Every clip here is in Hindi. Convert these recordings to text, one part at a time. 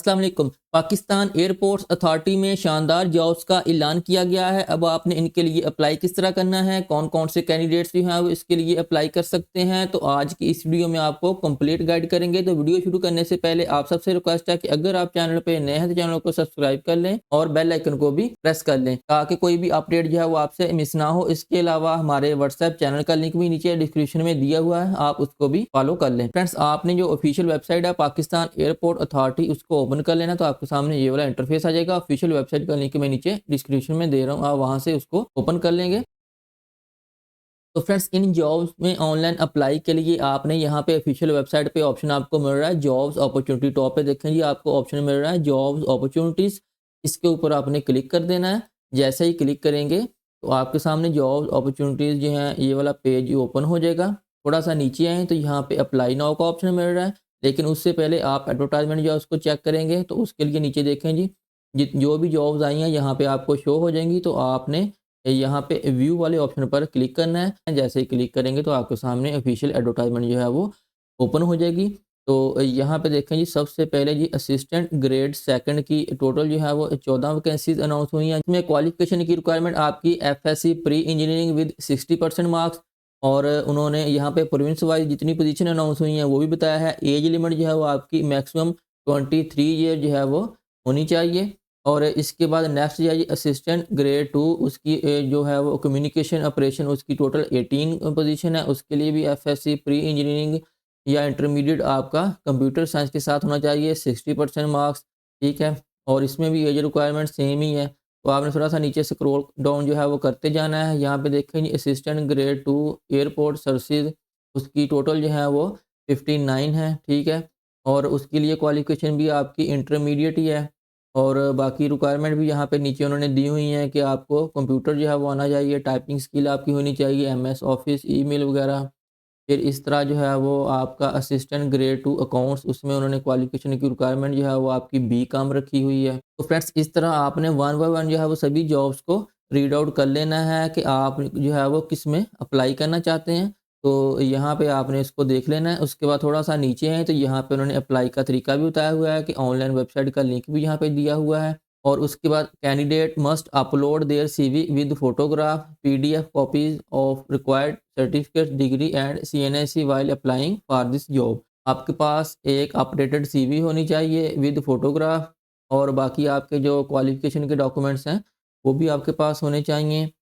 अस्सलाम वालेकुम। पाकिस्तान एयरपोर्ट्स अथॉरिटी में शानदार जॉब्स का ऐलान किया गया है। अब आपने इनके लिए अप्लाई किस तरह करना है, कौन कौन से कैंडिडेट्स जो हैं वो इसके लिए अप्लाई कर सकते हैं, तो आज की इस वीडियो में आपको कंप्लीट गाइड करेंगे। तो वीडियो शुरू करने से पहले आप सबसे रिक्वेस्ट है कि अगर आप चैनल पे नए हैं तो चैनल को सब्सक्राइब कर लें और बेल आइकन को भी प्रेस कर लें ताकि कोई भी अपडेट जो है वो आपसे मिस ना हो। इसके अलावा हमारे व्हाट्सएप चैनल का लिंक भी नीचे डिस्क्रिप्शन में दिया हुआ है, आप उसको भी फॉलो कर लें। फ्रेंड्स, आपने जो ऑफिशियल वेबसाइट है पाकिस्तान एयरपोर्ट अथॉरिटी उसको ओपन कर लेना, तो आपके सामने ये वाला इंटरफेस आ जाएगा। ऑफिशियल वेबसाइट का लिंक मैं नीचे डिस्क्रिप्शन में दे रहा हूँ, आप वहां से उसको ओपन कर लेंगे। तो फ्रेंड्स, इन जॉब्स में ऑनलाइन अप्लाई के लिए आपने यहाँ पे ऑफिशियल वेबसाइट पे ऑप्शन आपको मिल रहा है जॉब्स अपॉर्चुनिटी। टॉप पे देखें जी, आपको ऑप्शन मिल रहा है जॉब्स अपॉर्चुनिटीज़। इसके ऊपर आपने क्लिक कर देना है। जैसे ही क्लिक करेंगे तो आपके सामने जॉब्स अपॉर्चुनिटीज़ जो हैं ये वाला पेज ओपन हो जाएगा। थोड़ा सा नीचे आए तो यहाँ पे अप्लाई नाउ का ऑप्शन मिल रहा है, लेकिन उससे पहले आप एडवर्टाइजमेंट जो है उसको चेक करेंगे। तो उसके लिए नीचे देखें जी, जो भी जॉब्स आई हैं यहाँ पे आपको शो हो जाएंगी। तो आपने यहाँ पे व्यू वाले ऑप्शन पर क्लिक करना है। जैसे ही क्लिक करेंगे तो आपके सामने ऑफिशियल एडवर्टाइजमेंट जो है वो ओपन हो जाएगी। तो यहाँ पे देखें जी, सबसे पहले जी असिस्टेंट ग्रेड सेकंड की टोटल जो है वो 14 वैकेंसीज अनाउंस हुई हैं। इसमें क्वालिफिकेशन की रिक्वायरमेंट आपकी FSc pre engineering with 60% marks, और उन्होंने यहाँ पे प्रोविंस वाइज जितनी पोजीशन अनाउंस हुई हैं वो भी बताया है। एज लिमिट जो है वो आपकी मैक्सिमम 23 ईयर जो है वो होनी चाहिए। और इसके बाद नेक्स्ट है जी असिस्टेंट ग्रेड 2, उसकी जो है वो कम्युनिकेशन ऑपरेशन, उसकी टोटल 18 पोजीशन है। उसके लिए भी एफएससी प्री इंजीनियरिंग या इंटरमीडिएट आपका कंप्यूटर साइंस के साथ होना चाहिए, 60% मार्क्स। ठीक है, और इसमें भी एज रिक्वायरमेंट सेम ही है। तो आपने थोड़ा सा नीचे स्क्रॉल डाउन जो है वो करते जाना है। यहाँ पे देखें असिस्टेंट ग्रेड 2 एयरपोर्ट सर्विसेज, उसकी टोटल जो है वो 59 है। ठीक है, और उसके लिए क्वालिफिकेशन भी आपकी इंटरमीडिएट ही है। और बाकी रिक्वायरमेंट भी यहाँ पे नीचे उन्होंने दी हुई हैं कि आपको कंप्यूटर जो है वो आना चाहिए, टाइपिंग स्किल आपकी होनी चाहिए, एमएस ऑफिस, ईमेल वगैरह। फिर इस तरह जो है वो आपका असिस्टेंट ग्रेड 2 अकाउंट्स, उसमें उन्होंने क्वालिफिकेशन की रिक्वायरमेंट जो है वो आपकी बीकॉम रखी हुई है। तो फ्रेंड्स, इस तरह आपने वन बाय वन जो है वो सभी जॉब्स को रीड आउट कर लेना है कि आप जो है वो किस में अप्लाई करना चाहते हैं। तो यहाँ पे आपने इसको देख लेना है। उसके बाद थोड़ा सा नीचे है तो यहाँ पे उन्होंने अप्लाई का तरीका भी बताया हुआ है कि ऑनलाइन वेबसाइट का लिंक भी यहाँ पे दिया हुआ है। और उसके बाद candidate must upload their CV with photograph, PDF copies of required certificate, degree and CNAC while applying for this job. आपके पास एक अपडेटेड सीवी होनी चाहिए विद फोटोग्राफ, और बाकी आपके जो क्वालिफिकेशन के डॉक्यूमेंट्स हैं वो भी आपके पास होने चाहिए।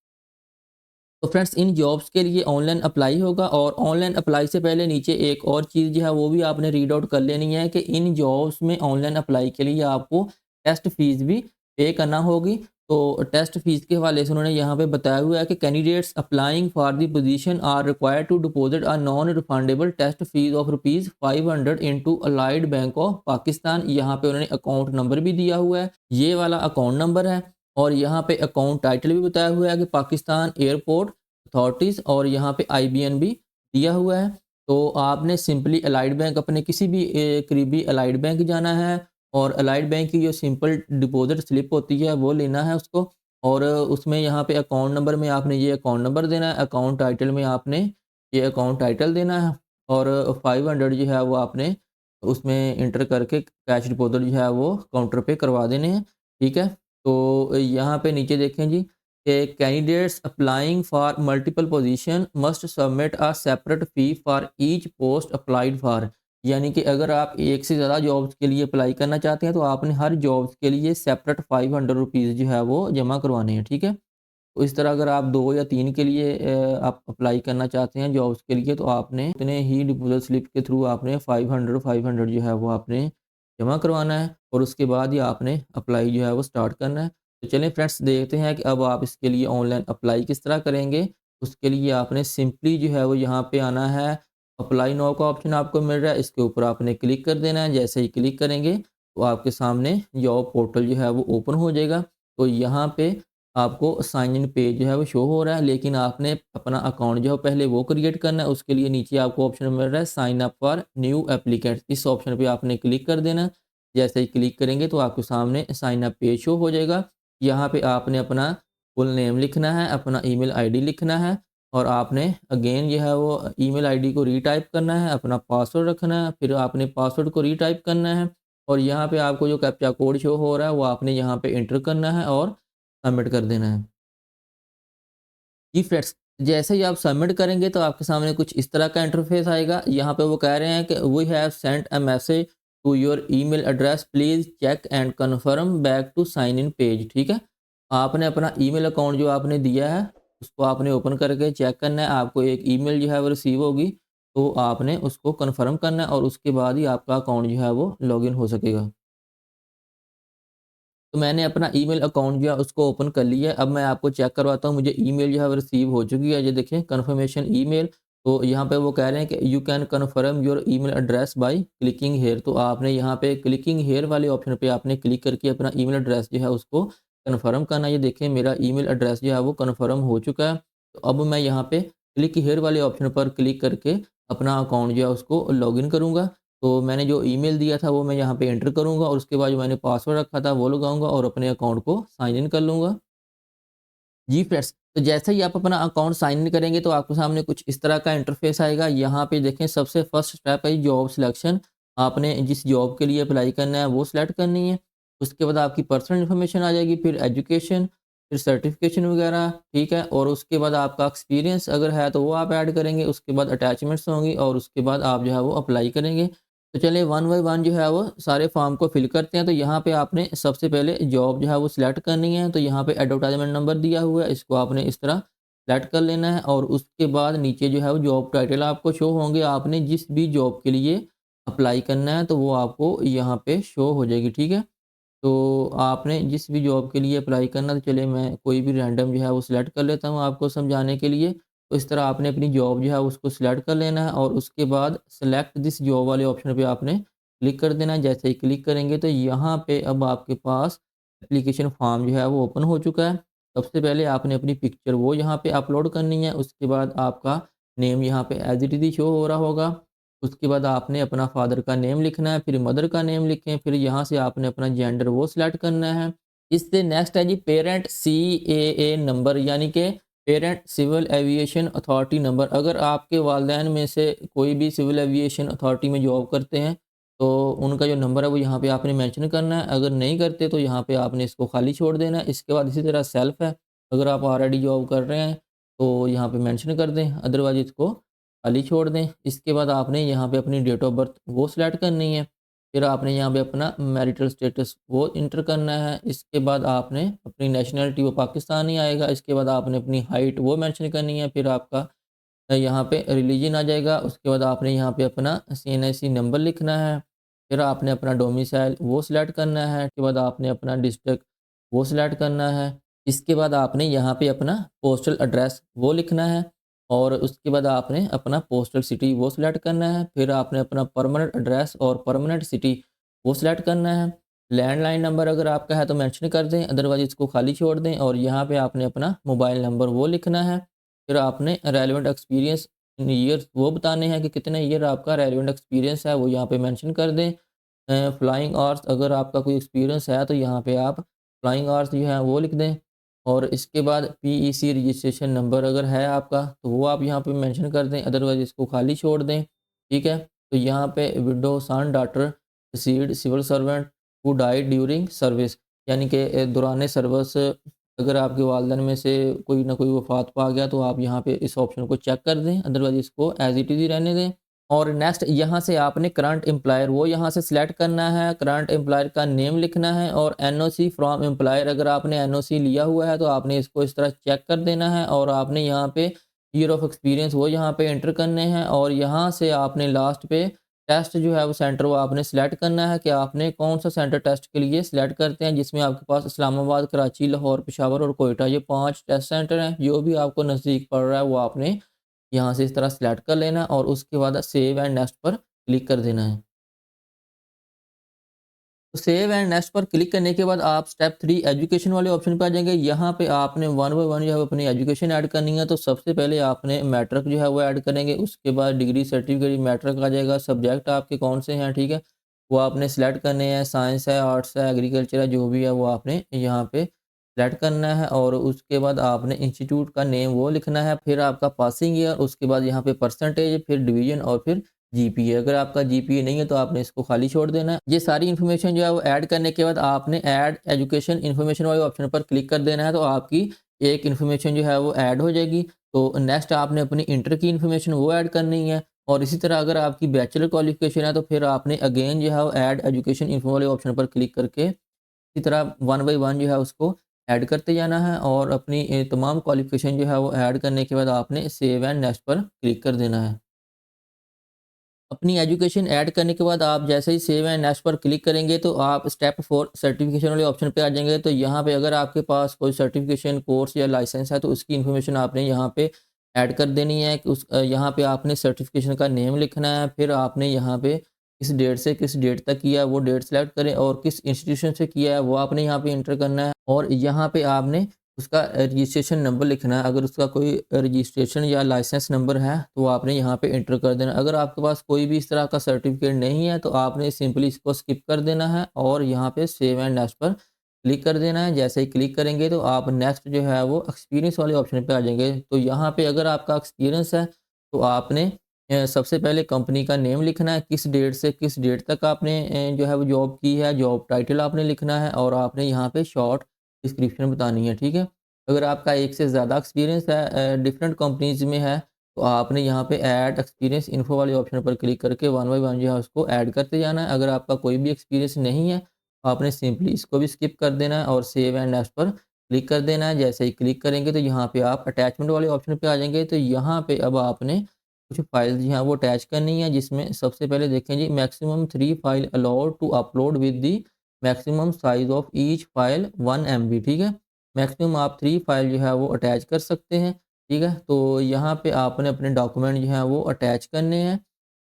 तो फ्रेंड्स, इन जॉब्स के लिए ऑनलाइन अप्लाई होगा, और ऑनलाइन अप्लाई से पहले नीचे एक और चीज़ जो है वो भी आपने रीड आउट कर लेनी है कि इन जॉब्स में ऑनलाइन अप्लाई के लिए आपको टेस्ट फीस भी पे करना होगी। तो टेस्ट फीस के हवाले से उन्होंने यहाँ पे बताया हुआ है कि candidates applying for the position are required to deposit a non refundable test fees of ₹500 into Allied Bank of Pakistan. यहाँ पे उन्होंने अकाउंट नंबर भी दिया हुआ है, ये वाला अकाउंट नंबर है। और यहाँ पे अकाउंट टाइटल भी बताया हुआ है कि पाकिस्तान एयरपोर्ट अथॉरिटीज़, और यहाँ पे आईबीएन भी दिया हुआ है। तो आपने सिंपली अलाइड बैंक, अपने किसी भी करीबी अलाइड बैंक जाना है, और अलाइड बैंक की जो सिंपल डिपॉजिट स्लिप होती है वो लेना है उसको। और उसमें यहाँ पे अकाउंट नंबर में आपने ये अकाउंट नंबर देना है, अकाउंट टाइटल में आपने ये अकाउंट टाइटल देना है, और 500 जो है वो आपने उसमें इंटर करके कैश डिपॉजिट जो है वो काउंटर पे करवा देने हैं। ठीक है, तो यहाँ पे नीचे देखें जी कि candidates applying for multiple position must submit a separate fee for each post applied for. यानी कि अगर आप एक से ज़्यादा जॉब्स के लिए अप्लाई करना चाहते हैं तो आपने हर जॉब्स के लिए सेपरेट ₹500 जो है वो जमा करवाने हैं। ठीक है, तो इस तरह अगर आप 2 या 3 के लिए आप अप्लाई करना चाहते हैं जॉब्स के लिए, तो आपने उतने ही डिपॉजिट स्लिप के थ्रू आपने 500 जो है वो आपने जमा करवाना है, और उसके बाद ही आपने अप्लाई जो है वो स्टार्ट करना है। तो चलिए फ्रेंड्स, देखते हैं कि अब आप इसके लिए ऑनलाइन अप्लाई किस तरह करेंगे। उसके लिए आपने सिंपली जो है वो यहाँ पे आना है, अप्लाई नाउ का ऑप्शन आपको मिल रहा है, इसके ऊपर आपने क्लिक कर देना है। जैसे ही क्लिक करेंगे तो आपके सामने जॉब पोर्टल जो है वो ओपन हो जाएगा। तो यहाँ पे आपको साइन इन पेज जो है वो शो हो रहा है, लेकिन आपने अपना अकाउंट जो है पहले वो क्रिएट करना है। उसके लिए नीचे आपको ऑप्शन मिल रहा है sign up for new applicants, इस ऑप्शन पे आपने क्लिक कर देना। जैसे ही क्लिक करेंगे तो आपके सामने साइन अप पेज शो हो जाएगा। यहाँ पे आपने अपना फुल नेम लिखना है, अपना ईमेल आईडी लिखना है, और आपने अगेन जो है वो ईमेल आईडी को रीटाइप करना है, अपना पासवर्ड रखना है, फिर आपने पासवर्ड को रीटाइप करना है, और यहाँ पे आपको जो कैप्चा कोड शो हो रहा है वो आपने यहाँ पे एंटर करना है और सबमिट कर देना है। जी फ्रेंड्स, जैसे ही आप सबमिट करेंगे तो आपके सामने कुछ इस तरह का इंटरफेस आएगा। यहाँ पे वो कह रहे हैं कि we have sent a message to your email address, please check and confirm back to sign in page. ठीक है? आपने अपना ईमेल अकाउंट जो आपने दिया है, उसको आपने ओपन करके चेक करना है। आपको एक ईमेल जो है वो रिसीव होगी, तो आपने उसको कन्फर्म करना है और उसके बाद ही आपका अकाउंट जो है वो लॉगिन हो सकेगा। तो मैंने अपना ईमेल अकाउंट जो है उसको ओपन कर लिया है। अब मैं आपको चेक करवाता हूँ, मुझे ईमेल जो है वो रिसीव हो चुकी है। ये देखिए कन्फर्मेशन ईमेल। तो यहाँ पे वो कह रहे हैं कि you can confirm your email address by clicking here. तो आपने यहाँ पे क्लिकिंग हेयर वाले ऑप्शन पे आपने क्लिक करके अपना ईमेल एड्रेस जो है उसको कन्फर्म करना है। ये देखिए मेरा ईमेल एड्रेस जो है वो कन्फर्म हो चुका है। तो अब मैं यहाँ पे क्लिक हेयर वाले ऑप्शन पर क्लिक करके अपना अकाउंट जो है उसको लॉगिन करूँगा। तो मैंने जो ईमेल दिया था वो मैं यहाँ पे एंटर करूँगा और उसके बाद जो मैंने पासवर्ड रखा था वो लगाऊँगा और अपने अकाउंट को साइन इन कर लूँगा। जी फ्रेंड्स, तो जैसे ही आप अपना अकाउंट साइन इन करेंगे तो आपके सामने कुछ इस तरह का इंटरफेस आएगा। यहाँ पे देखें सबसे फर्स्ट स्टेप है जॉब सिलेक्शन। आपने जिस जॉब के लिए अप्लाई करना है वो सिलेक्ट करनी है। उसके बाद आपकी पर्सनल इन्फॉर्मेशन आ जाएगी, फिर एजुकेशन, फिर सर्टिफिकेशन वगैरह, ठीक है? और उसके बाद आपका एक्सपीरियंस अगर है तो वो आप ऐड करेंगे। उसके बाद अटैचमेंट्स होंगी और उसके बाद आप जो है वो अप्लाई करेंगे। तो चलिए वन बाय वन जो है वो सारे फॉर्म को फिल करते हैं। तो यहाँ पे आपने सबसे पहले जॉब जो है वो सिलेक्ट करनी है। तो यहाँ पे एडवर्टाइजमेंट नंबर दिया हुआ है, इसको आपने इस तरह सेलेक्ट कर लेना है और उसके बाद नीचे जो है वो जॉब टाइटल आपको शो होंगे। आपने जिस भी जॉब के लिए अप्लाई करना है तो वो आपको यहाँ पे शो हो जाएगी, ठीक है? तो आपने जिस भी जॉब के लिए अप्लाई करना, तो चलिए मैं कोई भी रैंडम जो है वो सिलेक्ट कर लेता हूँ आपको समझाने के लिए। तो इस तरह आपने अपनी जॉब जो है उसको सिलेक्ट कर लेना है और उसके बाद सेलेक्ट दिस जॉब वाले ऑप्शन पे आपने क्लिक कर देना है। जैसे ही क्लिक करेंगे तो यहाँ पे अब आपके पास एप्लीकेशन फॉर्म जो है वो ओपन हो चुका है। सबसे पहले आपने अपनी पिक्चर वो यहाँ पे अपलोड करनी है। उसके बाद आपका नेम यहाँ पे एज इट इज़ शो हो रहा होगा। उसके बाद आपने अपना फादर का नेम लिखना है, फिर मदर का नेम लिखें, फिर यहाँ से आपने अपना जेंडर वो सिलेक्ट करना है। इससे नेक्स्ट है जी पेरेंट CAA नंबर, यानी कि parent civil aviation authority number. अगर आपके वालिदैन में से कोई भी सिविल एविएशन अथॉरिटी में जॉब करते हैं तो उनका जो नंबर है वो यहाँ पे आपने मेंशन करना है। अगर नहीं करते तो यहाँ पे आपने इसको खाली छोड़ देना है। इसके बाद इसी तरह सेल्फ है, अगर आप ऑलरेडी जॉब कर रहे हैं तो यहाँ पे मेंशन कर दें, अदरवाइज इसको खाली छोड़ दें। इसके बाद आपने यहाँ पे अपनी डेट ऑफ बर्थ वो सिलेक्ट करनी है। फिर आपने यहाँ पे अपना मैरिटल स्टेटस वो इंटर करना है। इसके बाद आपने अपनी नेशनलिटी वो पाकिस्तानी आएगा। इसके बाद आपने अपनी हाइट वो मेंशन करनी है। फिर आपका यहाँ पे रिलीजन आ जाएगा। उसके बाद आपने यहाँ पे अपना CNIC नंबर लिखना है। फिर आपने अपना डोमिसाइल वो सिलेक्ट करना है। उसके बाद आपने अपना डिस्ट्रिक्ट वो सिलेक्ट करना है। इसके बाद आपने यहाँ पे अपना पोस्टल एड्रेस वो लिखना है और उसके बाद आपने अपना पोस्टल सिटी वो सिलेक्ट करना है। फिर आपने अपना परमानेंट एड्रेस और परमानेंट सिटी वो सिलेक्ट करना है। लैंडलाइन नंबर अगर आपका है तो मेंशन कर दें, अदरवाइज इसको खाली छोड़ दें और यहाँ पे आपने अपना मोबाइल नंबर वो लिखना है। फिर आपने रेलेवेंट एक्सपीरियंस इन ईयर्स वो बताने हैं कि कितने ईयर आपका रेलेवेंट एक्सपीरियंस है, वो यहाँ पे मेंशन कर दें। फ्लाइंग आवर्स अगर आपका कोई एक्सपीरियंस है तो यहाँ पे आप फ्लाइंग आवर्स जो है वो लिख दें। और इसके बाद PEC रजिस्ट्रेशन नंबर अगर है आपका तो वो आप यहाँ पे मेंशन कर दें, अदरवाइज इसको खाली छोड़ दें, ठीक है? तो यहाँ पे widow son daughter deceased civil servant who died during service, यानी कि दौरान सर्विस अगर आपके वालिदैन में से कोई ना कोई वफ़ात पा गया तो आप यहाँ पे इस ऑप्शन को चेक कर दें, अदरवाइज़ इसको एज़ इट इज़ ही रहने दें। और नेक्स्ट यहाँ से आपने करंट एम्प्लॉयर वो यहाँ से सिलेक्ट करना है, करंट एम्प्लॉयर का नेम लिखना है और NOC फ्रॉम एम्प्लॉयर अगर आपने NOC लिया हुआ है तो आपने इसको इस तरह चेक कर देना है और आपने यहाँ पे ईयर ऑफ एक्सपीरियंस वो यहाँ पे एंटर करने हैं और यहाँ से आपने लास्ट पे टेस्ट जो है वो सेंटर वो आपने सिलेक्ट करना है कि आपने कौन सा सेंटर टेस्ट के लिए सिलेक्ट करते हैं, जिसमें आपके पास इस्लामाबाद, कराची, लाहौर, पेशावर और कोयटा ये 5 टेस्ट सेंटर हैं। जो भी आपको नज़दीक पड़ रहा है वो आपने यहाँ से इस तरह सिलेक्ट कर लेना और उसके बाद सेव एंड नेक्स्ट पर क्लिक कर देना है। तो सेव एंड नेक्स्ट पर क्लिक करने के बाद आप स्टेप 3 एजुकेशन वाले ऑप्शन पे आ जाएंगे। यहाँ पे आपने वन बाय वन जो है वो अपनी एजुकेशन ऐड करनी है। तो सबसे पहले आपने मैट्रिक जो है वो ऐड करेंगे, उसके बाद डिग्री सर्टिफिकेट मैट्रिक आ जाएगा। सब्जेक्ट आपके कौन से हैं, ठीक है, वो आपने सेलेक्ट करने हैं। साइंस है, आर्ट्स है, एग्रीकल्चर है, जो भी है वो आपने यहाँ पे सेलेक्ट करना है और उसके बाद आपने इंस्टीट्यूट का नेम वो लिखना है। फिर आपका पासिंग ईयर, उसके बाद यहाँ पे परसेंटेज, फिर डिवीजन और फिर जीपीए। अगर आपका जीपीए नहीं है तो आपने इसको खाली छोड़ देना है। ये सारी इन्फॉर्मेशन जो है वो ऐड करने के बाद आपने ऐड एजुकेशन इन्फॉर्मेशन वाले ऑप्शन पर क्लिक कर देना है, तो आपकी एक इन्फॉर्मेशन जो है वो ऐड हो जाएगी। तो नेक्स्ट आपने अपनी इंटर की इन्फॉर्मेशन वो ऐड करनी है। और इसी तरह अगर आपकी बैचलर क्वालिफिकेशन है तो फिर आपने अगेन जो है वो ऐड एजुकेशन इन्फो वाले ऑप्शन पर क्लिक करके इसी तरह वन बाई वन जो है उसको ऐड करते जाना है, और अपनी तमाम क्वालिफिकेशन जो है वो ऐड करने के बाद आपने सेव एंड नेक्स्ट पर क्लिक कर देना है। अपनी एजुकेशन ऐड करने के बाद आप जैसे ही सेव एंड नेक्स्ट पर क्लिक करेंगे तो आप स्टेप 4 सर्टिफिकेशन वाले ऑप्शन पे आ जाएंगे। तो यहाँ पे अगर आपके पास कोई सर्टिफिकेशन कोर्स या लाइसेंस है तो उसकी इन्फॉर्मेशन आपने यहाँ पे ऐड कर देनी है कि यहाँ पे आपने सर्टिफिकेशन का नेम लिखना है, फिर आपने यहाँ पे किस डेट से किस डेट तक किया है वो डेट सेलेक्ट करें, और किस इंस्टीट्यूशन से किया है वो आपने यहाँ पे इंटर करना है, और यहाँ पे आपने उसका रजिस्ट्रेशन नंबर लिखना है। अगर उसका कोई रजिस्ट्रेशन या लाइसेंस नंबर है तो वो आपने यहाँ पे इंटर कर देना। अगर आपके पास कोई भी इस तरह का सर्टिफिकेट नहीं है तो आपने सिंपली इसको स्किप कर देना है और यहाँ पे सेव एंड नेक्स्ट पर क्लिक कर देना है। जैसे ही क्लिक करेंगे तो आप नेक्स्ट जो है वो एक्सपीरियंस वाले ऑप्शन पे आ जाएंगे। तो यहाँ पे अगर आपका एक्सपीरियंस है तो आपने सबसे पहले कंपनी का नेम लिखना है, किस डेट से किस डेट तक आपने जो है वो जॉब की है, जॉब टाइटल आपने लिखना है, और आपने यहाँ पे शॉर्ट डिस्क्रिप्शन बतानी है, ठीक है। अगर आपका एक से ज़्यादा एक्सपीरियंस है, डिफरेंट कंपनीज़ में है, तो आपने यहाँ पे ऐड एक्सपीरियंस इन्फो वाले ऑप्शन पर क्लिक करके वन बाय वन जो है उसको ऐड करते जाना है। अगर आपका कोई भी एक्सपीरियंस नहीं है, तो आपने सिंपली इसको भी स्किप कर देना है और सेव एंड नेक्स्ट पर क्लिक कर देना है। जैसे ही क्लिक करेंगे तो यहाँ पे आप अटैचमेंट वाले ऑप्शन पे आ जाएंगे। तो यहाँ पे अब आपने कुछ फाइल्स जी हाँ वो अटैच करनी है, जिसमें सबसे पहले देखें जी, maximum 3 file allowed to upload with the maximum size of each file 1 MB, ठीक है। मैक्सिमम आप 3 फाइल जो है वो अटैच कर सकते हैं, ठीक है। तो यहाँ पे आपने अपने डॉक्यूमेंट जो हैं वो अटैच करने हैं।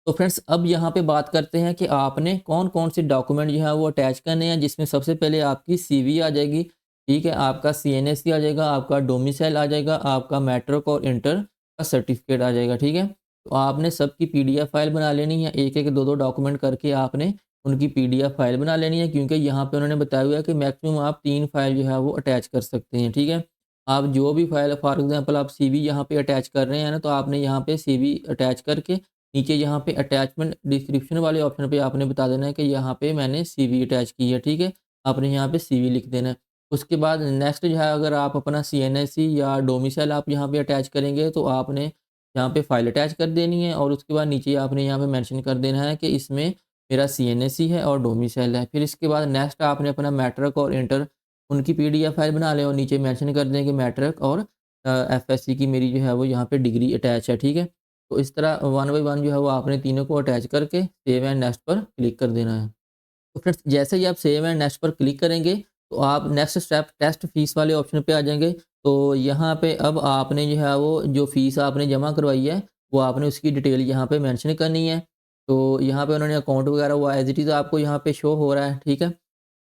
तो फ्रेंड्स अब यहाँ पे बात करते हैं कि आपने कौन-कौन से डॉक्यूमेंट जो है वो अटैच करने हैं, जिसमें सबसे पहले आपकी सीवी आ जाएगी, ठीक है, आपका सीएनएससी आ जाएगा, आपका डोमिसाइल आ जाएगा, आपका मैट्रिक और इंटर का सर्टिफिकेट आ जाएगा, ठीक है। तो आपने सबकी पीडीएफ फाइल बना लेनी है, एक-एक, दो-दो डॉक्यूमेंट करके आपने उनकी पीडीएफ फाइल बना लेनी है, क्योंकि यहाँ पे उन्होंने बताया हुआ है कि मैक्सिमम आप 3 फाइल जो है वो अटैच कर सकते हैं, ठीक है। आप जो भी फाइल, फॉर एग्ज़ाम्पल आप सीवी यहाँ पे अटैच कर रहे हैं ना, तो आपने यहाँ पे सीवी अटैच करके नीचे यहाँ पे अटैचमेंट डिस्क्रिप्शन वाले ऑप्शन पे आपने बता देना है कि यहाँ पे मैंने सीवी अटैच की है, ठीक है। आपने यहाँ पे सीवी लिख देना है। उसके बाद नेक्स्ट जो है, अगर आप अपना सीएनएससी या डोमिसाइल आप यहाँ पे अटैच करेंगे तो आपने यहाँ पे फाइल अटैच कर देनी है, और उसके बाद नीचे आपने यहाँ पे मेंशन कर देना है कि इसमें मेरा सीएनएससी है और डोमिसाइल है। फिर इसके बाद नेक्स्ट आपने अपना मैट्रिक और इंटर उनकी पीडीएफ फाइल बना लें और नीचे मेंशन कर दें कि मैट्रिक और एफएससी की मेरी जो है वो यहाँ पे डिग्री अटैच है, ठीक है। तो इस तरह वन बाय वन जो है वो आपने तीनों को अटैच करके सेव एंड नेक्स्ट पर क्लिक कर देना है। तो फ्रेंड्स जैसे ही आप सेव एंड नेक्स्ट पर क्लिक करेंगे तो आप नेक्स्ट स्टेप टेस्ट फीस वाले ऑप्शन पे आ जाएंगे। तो यहाँ पे अब आपने जो है वो जो फीस आपने जमा करवाई है वो आपने उसकी डिटेल यहाँ पे मेंशन करनी है। तो यहाँ पे उन्होंने अकाउंट वगैरह वो एज इट इज़ आपको यहाँ पे शो हो रहा है, ठीक है।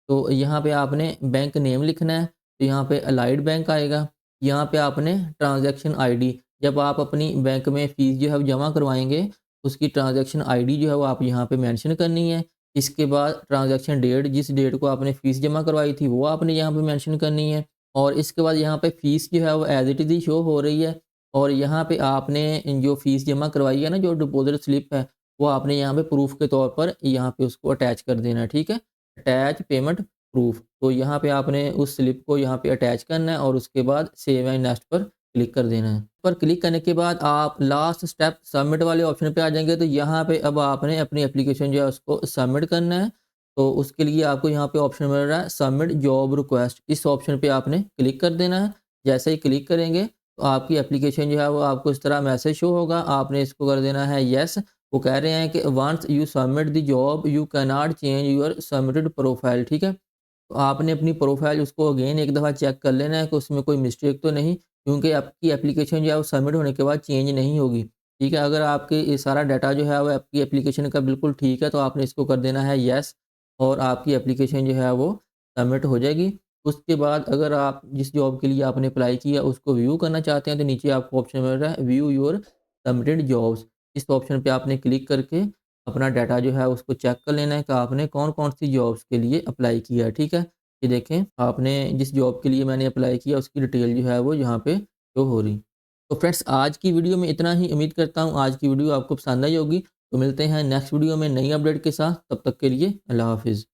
तो यहाँ पे आपने बैंक नेम लिखना है, तो यहाँ पे अलाइड बैंक आएगा। यहाँ पे आपने ट्रांजैक्शन आईडी, जब आप अपनी बैंक में फ़ीस जो है वो जमा करवाएँगे, उसकी ट्रांजैक्शन आईडी जो है वो आप यहाँ पे मेंशन करनी है। इसके बाद ट्रांजैक्शन डेट, जिस डेट को आपने फ़ीस जमा करवाई थी वो आपने यहाँ पे मेंशन करनी है। और इसके बाद यहाँ पे फ़ीस जो है वो as it is he show हो रही है, और यहाँ पे आपने जो फ़ीस जमा करवाई है ना, जो डिपॉज़िट स्लिप है, वो आपने यहाँ पे प्रूफ़ के तौर पर यहाँ पे उसको अटैच कर देना है, ठीक है। अटैच पेमेंट प्रूफ, तो यहाँ पे आपने उस स्लिप को यहाँ पे अटैच करना है और उसके बाद सेव एंड नेक्स्ट पर क्लिक कर देना है। पर क्लिक करने के बाद आप लास्ट स्टेप सबमिट वाले ऑप्शन पे आ जाएंगे। तो यहाँ पे अब आपने अपनी एप्लीकेशन जो है उसको सबमिट करना है। तो उसके लिए आपको यहाँ पे ऑप्शन मिल रहा है सबमिट जॉब रिक्वेस्ट, इस ऑप्शन पे आपने क्लिक कर देना है। जैसे ही क्लिक करेंगे तो आपकी एप्लीकेशन जो है वो आपको इस तरह मैसेज शो होगा, आपने इसको कर देना है येस। वो कह रहे हैं कि once you submit the job you can not change your submitted profile, ठीक है। तो आपने अपनी प्रोफाइल उसको अगेन एक दफ़ा चेक कर लेना है कि उसमें कोई मिस्टेक तो नहीं, क्योंकि आपकी एप्लीकेशन जो है वो सबमिट होने के बाद चेंज नहीं होगी, ठीक है। अगर आपके ये सारा डाटा जो है वो आपकी एप्लीकेशन का बिल्कुल ठीक है तो आपने इसको कर देना है येस, और आपकी एप्लीकेशन जो है वो सबमिट हो जाएगी। उसके बाद अगर आप जिस जॉब के लिए आपने अप्लाई किया उसको व्यू करना चाहते हैं तो नीचे आपको ऑप्शन मिल रहा है व्यू योर सबमिटेड जॉब्स, इस ऑप्शन पे आपने क्लिक करके अपना डाटा जो है उसको चेक कर लेना है कि आपने कौन-कौन सी जॉब्स के लिए अप्लाई किया है, ठीक है। ये देखें आपने जिस जॉब के लिए मैंने अप्लाई किया उसकी डिटेल जो है वो यहाँ पे शो हो रही। तो फ्रेंड्स आज की वीडियो में इतना ही, उम्मीद करता हूँ आज की वीडियो आपको पसंद आई होगी। तो मिलते हैं नेक्स्ट वीडियो में नई अपडेट के साथ, तब तक के लिए अल्लाह हाफिज़।